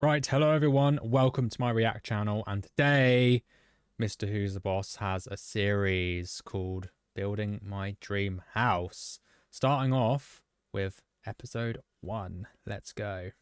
Right, hello everyone, welcome to my React channel, and today Mr. Who's the Boss has a series called Building My Dream House, starting off with episode 1. Let's go.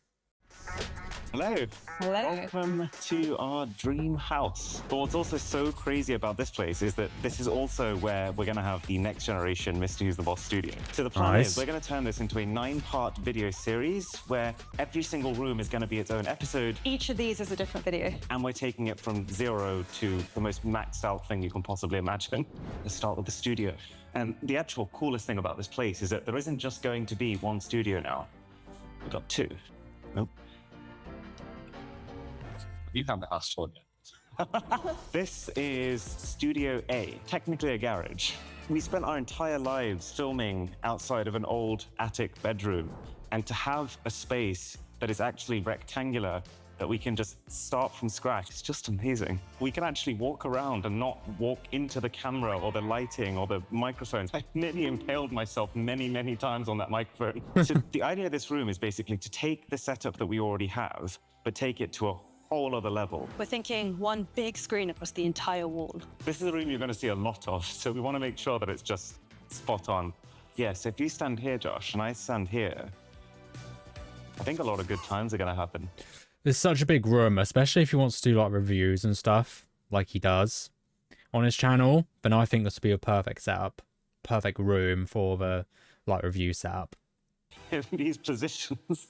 Hello. Hello. Welcome to our dream house. But what's also so crazy about this place is that this is also where we're going to have the next generation Mr. Who's the Boss studio. So the plan is we're going to turn this into a 9-part video series where every single room is going to be its own episode. Each of these is a different video. And we're taking it from 0 to the most maxed out thing you can possibly imagine. Let's start with the studio. And the actual coolest thing about this place is that there isn't just going to be one studio now. We've got 2. Nope. You have the house tour yet? This is Studio A, technically a garage. We spent our entire lives filming outside of an old attic bedroom, and to have a space that is actually rectangular that we can just start from scratch, it's just amazing. We can actually walk around and not walk into the camera or the lighting or the microphones. I nearly impaled myself many times on that microphone. So the idea of this room is basically to take the setup that we already have, but take it to a whole other level. We're thinking one big screen across the entire wall. This is a room you're going to see a lot of, so we want to make sure that it's just spot on. Yeah, so if you stand here, Josh, and I stand here, I think a lot of good times are going to happen. It's such a big room, especially if he wants to do like reviews and stuff, like he does on his channel, then I think this would be a perfect setup, perfect room for the like review setup. In these positions.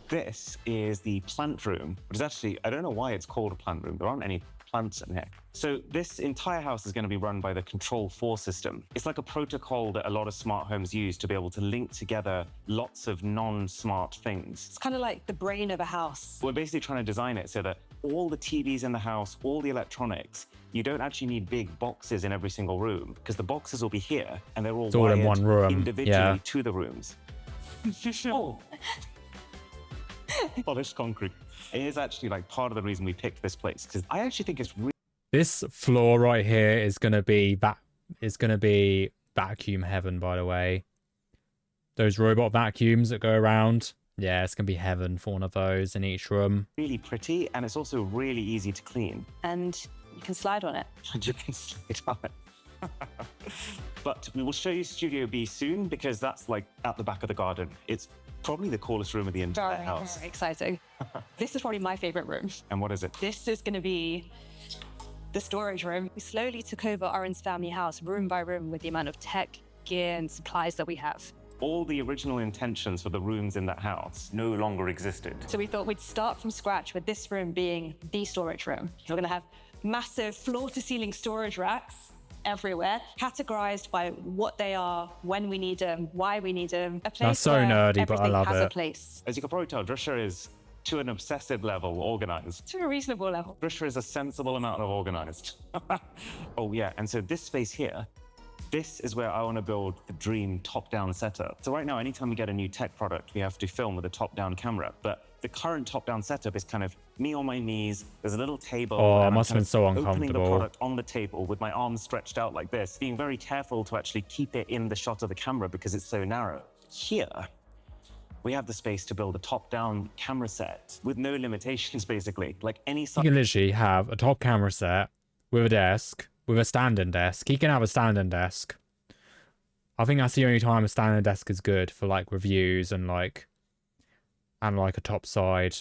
This is the plant room, which is actually, I don't know why it's called a plant room. There aren't any plants in here. So this entire house is going to be run by the Control 4 system. It's like a protocol that a lot of smart homes use to be able to link together lots of non-smart things. It's kind of like the brain of a house. We're basically trying to design it so that all the TVs in the house, all the electronics, you don't actually need big boxes in every single room, because the boxes will be here and they're all wired in one room individually to the rooms. Oh. Polished concrete. It is actually like part of the reason we picked this place, because I actually think it's really... This floor right here is gonna be vacuum heaven, by the way. Those robot vacuums that go around. Yeah, it's gonna be heaven for one of those in each room. really pretty, and it's also really easy to clean. And you can slide on it. And you can slide on it. But we will show you Studio B soon, because that's like at the back of the garden. It's probably the coolest room of the entire house. Very exciting. This is probably my favorite room. And what is it? This is going to be the storage room. We slowly took over Oren's family house room by room with the amount of tech, gear, and supplies that we have. All the original intentions for the rooms in that house no longer existed. So we thought we'd start from scratch with this room being the storage room. We're going to have massive floor-to-ceiling storage racks everywhere, categorized by what they are, when we need them, why we need them. A place That's so where nerdy, but I everything love has it. a place. As you can probably tell, Drisha is, to an obsessive level, organized. To a reasonable level. Drisha is a sensible amount of organized. Oh yeah, and so this space here, this is where I want to build the dream top-down setup. So right now, anytime we get a new tech product, we have to film with a top-down camera. But the current top-down setup is kind of me on my knees, there's a little table. Oh, it and must I'm have been so kind of opening the uncomfortable. product on the table with my arms stretched out like this, being very careful to actually keep it in the shot of the camera because it's so narrow. Here, we have the space to build a top-down camera set with no limitations, basically. Like any You size. can literally have a top camera set with a desk, with a standing desk. He can have a standing desk. I think that's the only time a standing desk is good for like reviews and like a top side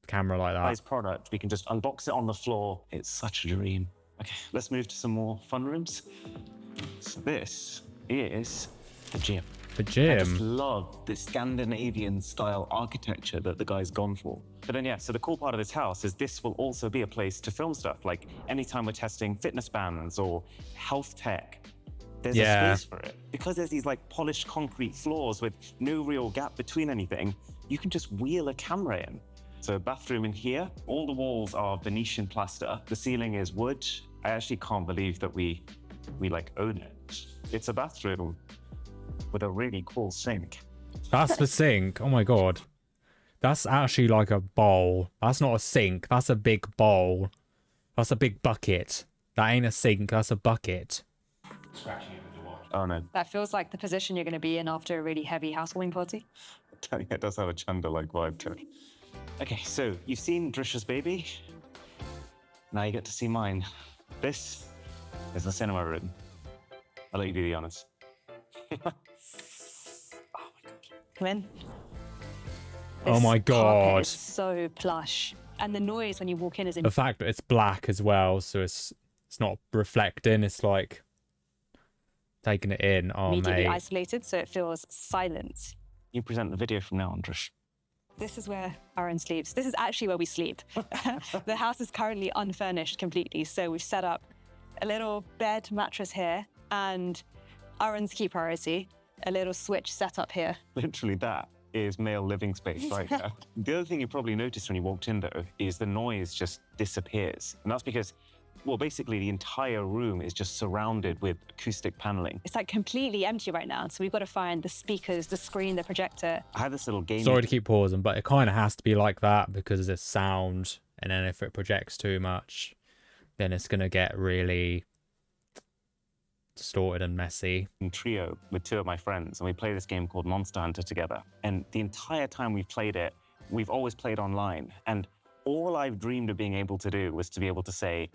camera like that. Product, we can just unbox it on the floor. It's such a dream. Okay, let's move to some more fun rooms. So this is the gym. The I just gym. love the Scandinavian style architecture that the guy's gone for. But then yeah, so the cool part of this house is this will also be a place to film stuff. Like anytime we're testing fitness bands or health tech, there's a space for it. Because there's these like polished concrete floors with no real gap between anything, you can just wheel a camera in. So bathroom in here, all the walls are Venetian plaster. The ceiling is wood. I actually can't believe that we like own it. It's a bathroom with a really cool sink. That's the sink. Oh my god. That's actually like a bowl. That's not a sink. That's a big bowl. That's a big bucket. That ain't a sink. That's a bucket. Scratching it with the watch. Oh no, That feels like the position you're going to be in after a really heavy housewarming party. it does have a Chanda-like vibe to it. Okay, so you've seen Drisha's baby. Now you get to see mine. This is the cinema room. I'll let you do the honors. Come in. Oh my This carpet God. is so plush. And the noise when you walk in is The fact that it's black as well, so it's not reflecting, it's like taking it in. Oh, immediately mate. isolated, so it feels silent. You present the video from now on, Drish. This is where Aaron sleeps. This is actually where we sleep. The house is currently unfurnished completely, so we've set up a little bed mattress here and Aaron's key priority, a little switch set up here. Literally, that is male living space right there. The other thing you probably noticed when you walked in, though, is the noise just disappears. And that's because, well, basically the entire room is just surrounded with acoustic paneling. It's like completely empty right now, so we've got to find the speakers, the screen, the projector. I had this little game. Sorry to keep pausing, but it kind of has to be like that because there's sound, and then if it projects too much, then it's going to get really distorted and messy. in trio with two of my friends, and we play this game called Monster Hunter together. And the entire time we've played it, we've always played online. And all I've dreamed of being able to do was to be able to say,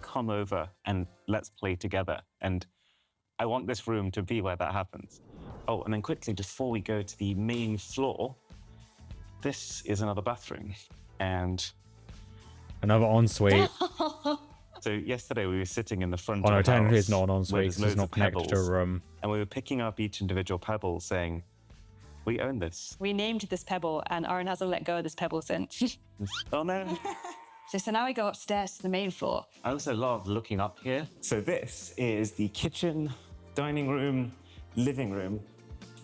come over and let's play together. And I want this room to be where that happens. Oh, and then quickly, before we go to the main floor, this is another bathroom. And Another ensuite. so yesterday we were sitting in the front Oh of no, the technically house it's not an where ensuite there's because it's loads not of connected to a pebbles, room. and we were picking up each individual pebble saying, we own this. We named this pebble, and Aaron hasn't let go of this pebble since. Oh no. So now we go upstairs to the main floor. I also love looking up here. So this is the kitchen, dining room, living room,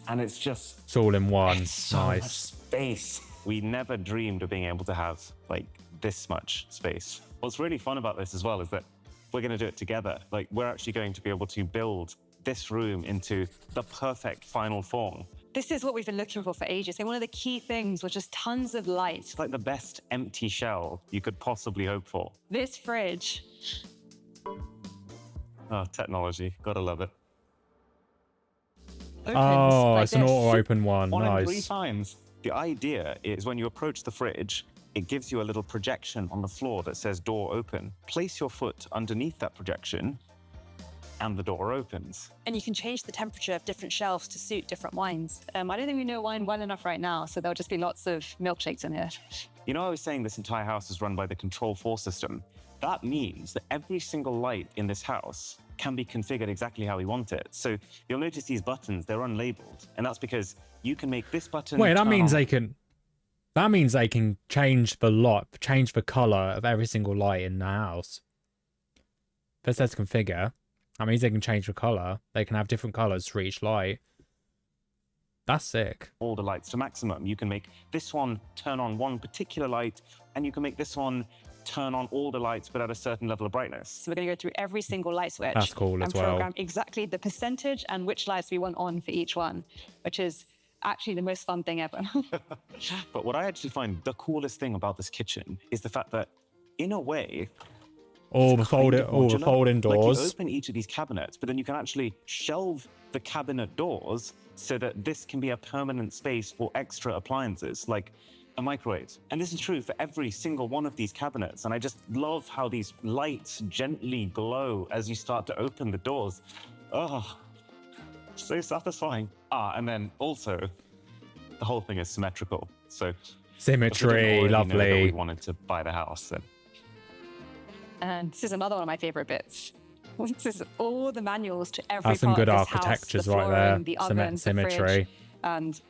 and it's just It's all in one. so much Nice. space. We never dreamed of being able to have like this much space. What's really fun about this as well is that we're going to do it together. Like we're actually going to be able to build this room into the perfect final form. This is what we've been looking for ages. And one of the key things was just tons of light. It's like the best empty shell you could possibly hope for. This fridge. Oh, technology. Gotta love it. Opens Oh, like it's an this. auto-open one. One in 3 Nice. times. The idea is when you approach the fridge, it gives you a little projection on the floor that says door open. Place your foot underneath that projection and the door opens. And you can change the temperature of different shelves to suit different wines. I don't think we know wine well enough right now, so there'll just be lots of milkshakes in here. You know, I was saying this entire house is run by the Control 4 system. That means that every single light in this house can be configured exactly how we want it. So you'll notice these buttons, they're unlabeled. And that's because you can make this button Wait, that turn means on. they can. That means they can change the color of every single light in the house. If it says configure, that means they can change the color. They can have different colors for each light. That's sick. all the lights to maximum. You can make this one turn on one particular light, and you can make this one turn on all the lights but at a certain level of brightness. So we're going to go through every single light switch. That's cool as and well. program exactly the percentage and which lights we want on for each one, which is actually the most fun thing ever. But what I actually find the coolest thing about this kitchen is the fact that, in a way, All the kind of modular. folding Like doors. you open each of these cabinets, but then you can actually shelve the cabinet doors so that this can be a permanent space for extra appliances, like a microwave. And this is true for every single one of these cabinets. And I just love how these lights gently glow as you start to open the doors. Oh, so satisfying. And then also, the whole thing is symmetrical. So if we didn't Symmetry, already know that we lovely. wanted to buy the house, then And this is another one of my favorite bits. This is all the manuals to every That's some part good of this house, architectures the right flooring, there. the ovens, the fridge. Symmetry. And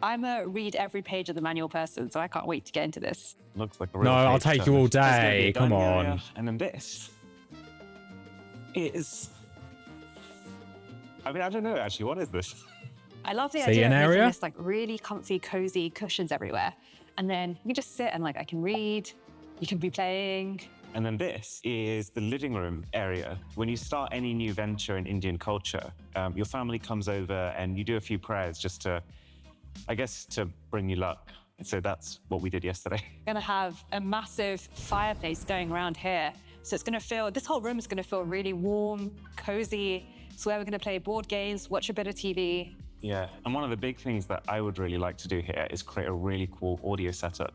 I'm a read every page of the manual person, so I can't wait to get into this. looks like a real No, I'll page take you all turner. There's gonna be a day. Come dining on. area, and then this is. I mean, I don't know actually. What is this? I love the Seating idea of making area? this like really comfy, cozy cushions everywhere. And then you can just sit and like I can read, you can be playing. And then this is the living room area. When you start any new venture in Indian culture, your family comes over and you do a few prayers just to, I guess, to bring you luck. And so that's what we did yesterday. We're gonna have a massive fireplace going around here. So it's gonna feel, this whole room is gonna feel really warm, cozy. It's where we're gonna play board games, watch a bit of TV. Yeah, and one of the big things that I would really like to do here is create a really cool audio setup.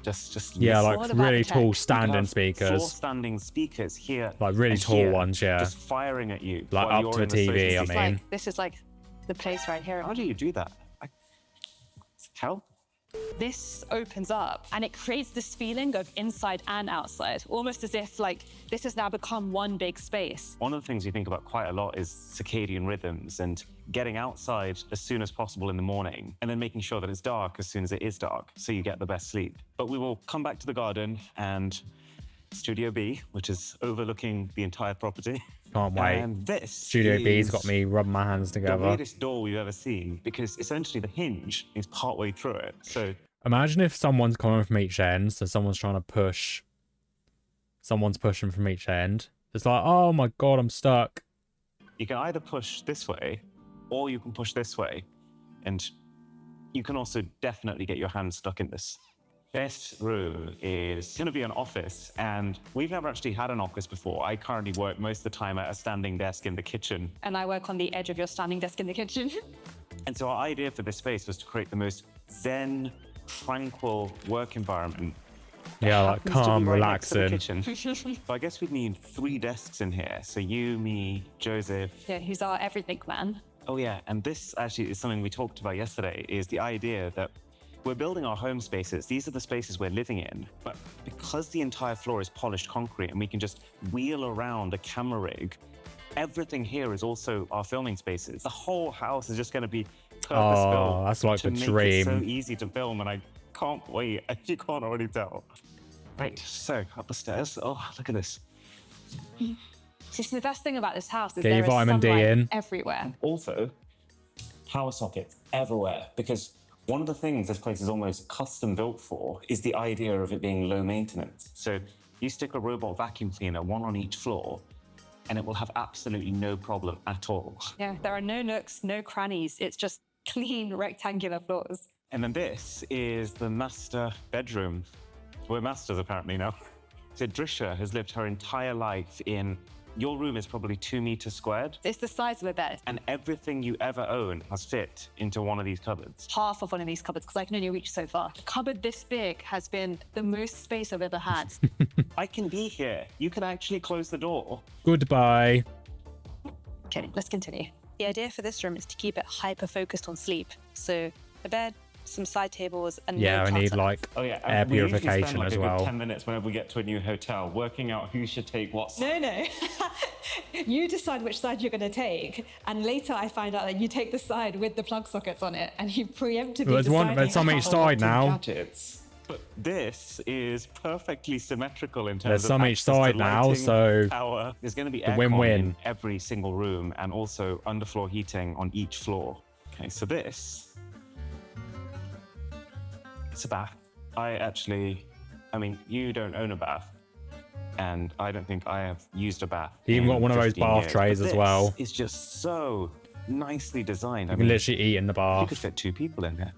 Just Yeah, listen. all like about really the tall tech. You could standing have speakers. Floor standing speakers here, Like really and tall here, ones, yeah. just firing at you Like while up you're to a in the TV, social I seat. mean. It's like, this is like the place right here. How do you do that? How? This opens up and it creates this feeling of inside and outside, almost as if like this has now become one big space. One of the things we think about quite a lot is circadian rhythms and getting outside as soon as possible in the morning and then making sure that it's dark as soon as it is dark so you get the best sleep. But we will come back to the garden and Studio B, which is overlooking the entire property. Can't wait. And this Studio B's is got me rubbing my hands the together. weirdest door we've ever seen because essentially the hinge is partway through it. So Imagine if someone's coming from each end, so someone's trying to push. Someone's pushing from each end. It's like, oh my god, I'm stuck. you can either push this way or you can push this way. And you can also definitely get your hand stuck in this. This room is going to be an office, and we've never actually had an office before. I currently work most of the time at a standing desk in the kitchen. And I work on the edge of your standing desk in the kitchen. And so our idea for this space was to create the most zen, tranquil work environment. that Yeah, like happens to be calm, right next to the relaxing. kitchen. So I guess we'd need 3 desks in here. So you, me, Joseph. Yeah, who's our everything man. Oh yeah, and this actually is something we talked about yesterday, is the idea that we're building our home spaces. These are the spaces we're living in. But because the entire floor is polished concrete and we can just wheel around a camera rig, everything here is also our filming spaces. The whole house is just going to be purpose-built Oh, that's like to the make it so dream. easy to film, and I can't wait. You can't already tell. Right, so up the stairs. Oh, look at this. See, the best thing about this house is Get your there is vitamin D sunlight in. everywhere. Also, power sockets everywhere, because one of the things this place is almost custom built for is the idea of it being low maintenance. So you stick a robot vacuum cleaner, one on each floor, and it will have absolutely no problem at all. Yeah, there are no nooks, no crannies. It's just clean rectangular floors. And then this is the master bedroom. We're masters apparently now. So Drisha has lived her entire life in, your room is probably 2 meters squared, It's the size of a bed. and everything you ever own has fit into one of these cupboards. Half of one of these cupboards, because I can only reach so far. A cupboard this big has been the most space I've ever had. I can be here. You can actually close the door. Goodbye. Okay, let's continue. The idea for this room is to keep it hyper-focused on sleep. So a bed, some side tables, and Yeah, no we need clutter. like Oh yeah, air we usually purification spend like as a good well. 10 minutes whenever we get to a new hotel, working out who should take what side. No. You decide which side you're going to take, and later I find out that you take the side with the plug sockets on it, and you preemptively There's one- deciding there's some how- each side now. Gadgets. But this is perfectly symmetrical in terms There's of some each access to side now, lighting, so power. There's going to be the aircon win-win. in every single room, and also underfloor heating on each floor. Okay, so this, it's a bath. I mean, you don't own a bath, and I don't think I have used a bath. You even in got one of those 15 bath years, trays but as well. This is just so nicely designed. I you can mean, literally eat in the you bath. could fit 2 people in there.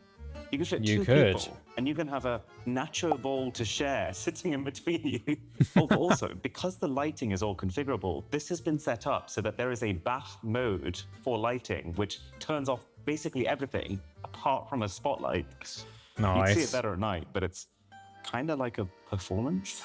You could fit You 2 could. people, and you can have a nacho bowl to share sitting in between you. Oh, but also, because the lighting is all configurable, this has been set up so that there is a bath mode for lighting, which turns off basically everything apart from a spotlight. You'd see Nice. it better at night, but it's kind of like a performance.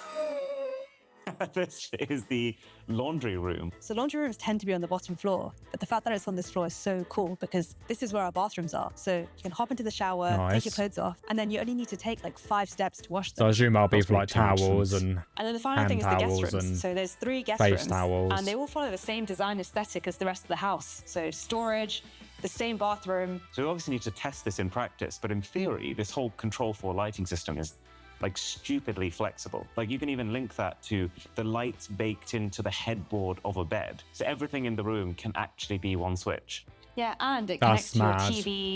This is the laundry room. So laundry rooms tend to be on the bottom floor, but the fact that it's on this floor is so cool because this is where our bathrooms are. So you can hop into the shower, take your Nice. clothes off, and then you only need to take like 5 steps to wash So I them. assume I'll be That's for like pretty much towels sense. and And then the final hand thing is the guest towels rooms. and So there's 3 guest face rooms, towels. and they all follow the same design aesthetic as the rest of the house. So storage, the same bathroom. So we obviously need to test this in practice, but in theory, this whole control 4 lighting system is like stupidly flexible. Like you can even link that to the lights baked into the headboard of a bed. So everything in the room can actually be one switch. Yeah, and it That's connects to your mad.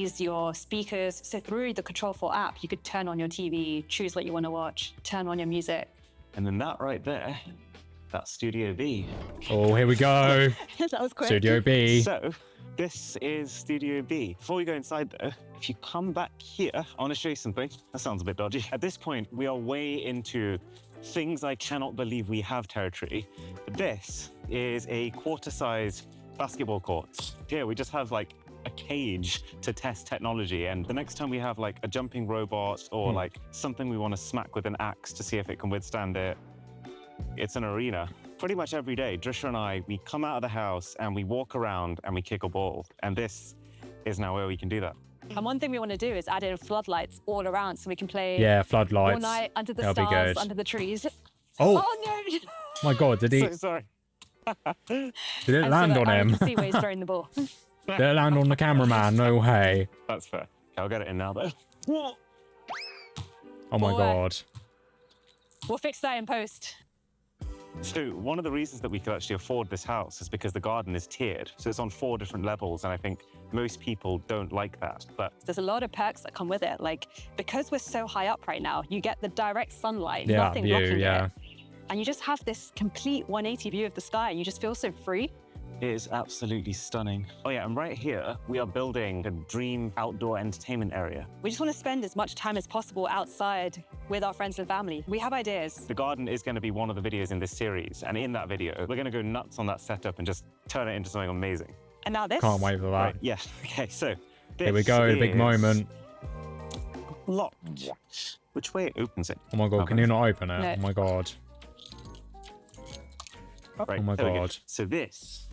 TVs, your speakers. So through the Control 4 app, you could turn on your TV, choose what you want to watch, turn on your music. And then that right there, that's Studio B. oh, here we go. That was quick. Studio B. So this is Studio B. Before we go inside though, if you come back here, I want to show you something. That sounds a bit dodgy. At this point, we are way into things I cannot believe we have territory. But this is a quarter-size basketball court. Here we just have like a cage to test technology. And the next time we have like a jumping robot or like something we want to smack with an axe to see if it can withstand it, it's an arena. Pretty much every day, Drisha and I, we come out of the house and we walk around and we kick a ball. And this is now where we can do that. And one thing we want to do is add in floodlights all around so we can play Yeah, all floodlights. night under the That'll be stars, good. under the trees. Oh, no! my God, did So sorry. it And land so on that him? Aaron can see where he's throwing the ball. Did it land on the cameraman? No way. That's fair. Okay, I'll get it in now though. Oh my Boy. God. We'll fix that in post. So one of the reasons that we could actually afford this house is because the garden is tiered. So it's on 4 different levels. And I think most people don't like that. But There's a lot of perks that come with it. Like, because we're so high up right now, you get the direct sunlight, Yeah, nothing view, blocking yeah. it. And you just have this complete 180 view of the sky. And you just feel so free. it is absolutely stunning. Oh yeah, and right here, we are building a dream outdoor entertainment area. We just want to spend as much time as possible outside with our friends and family. We have ideas. The garden is going to be one of the videos in this series. And in that video, we're going to go nuts on that setup and just turn it into something amazing. And now this. Can't wait for that. Right, yeah, okay, so Here we this go, big is moment. Locked. Which way it opens it? Oh my God, can you not open it? No. Oh my God. Right, Oh my there we go. God. So this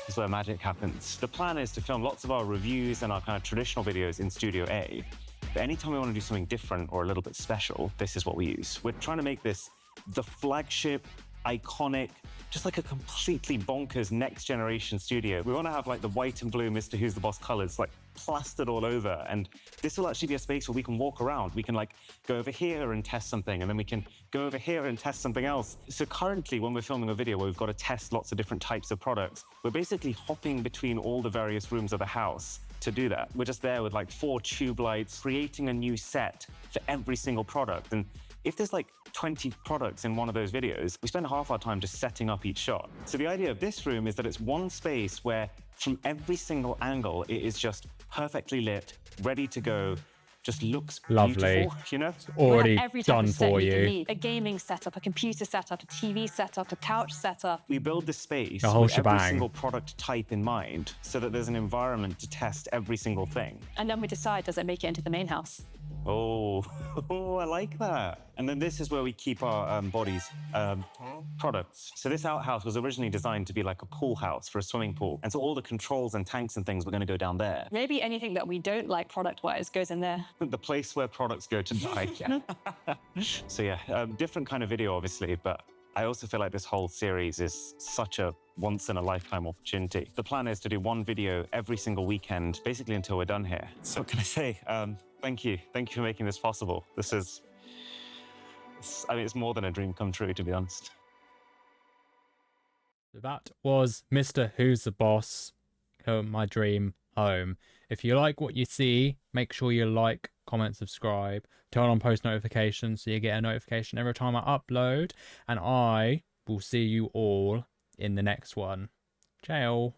is where magic happens. The plan is to film lots of our reviews and our kind of traditional videos in Studio A. But anytime we want to do something different or a little bit special, this is what we use. We're trying to make this the flagship, iconic, just like a completely bonkers next generation studio. We want to have like the white and blue Mr. Who's the Boss colors like plastered all over. And this will actually be a space where we can walk around. We can like go over here and test something, and then we can go over here and test something else. So currently when we're filming a video where we've got to test lots of different types of products, we're basically hopping between all the various rooms of the house to do that. We're just there with like 4 tube lights, creating a new set for every single product. And if there's like 20 products in one of those videos, we spend half our time just setting up each shot. So the idea of this room is that it's one space where from every single angle, it is just perfectly lit, ready to go, just looks Lovely. beautiful, you know? We'll have Already every type done of set for can you. need. A gaming setup, a computer setup, a TV setup, a couch setup. We build this space The whole with every shebang. single product type in mind so that there's an environment to test every single thing. And then we decide, does it make it into the main house? Oh, I like that. And then this is where we keep our bodies, products. So this outhouse was originally designed to be like a pool house for a swimming pool. And so all the controls and tanks and things were going to go down there. Maybe anything that we don't like product-wise goes in there. The place where products go to die. So yeah, different kind of video, obviously, but I also feel like this whole series is such a once-in-a-lifetime opportunity. The plan is to do one video every single weekend, basically until we're done here. So what can I say? Thank you. Thank you for making this possible. This is, I mean, it's more than a dream come true, to be honest. That was Mr. Who's the Boss, my dream home. If you like what you see, make sure you like, comment, subscribe, turn on post notifications so you get a notification every time I upload, and I will see you all in the next one. Ciao.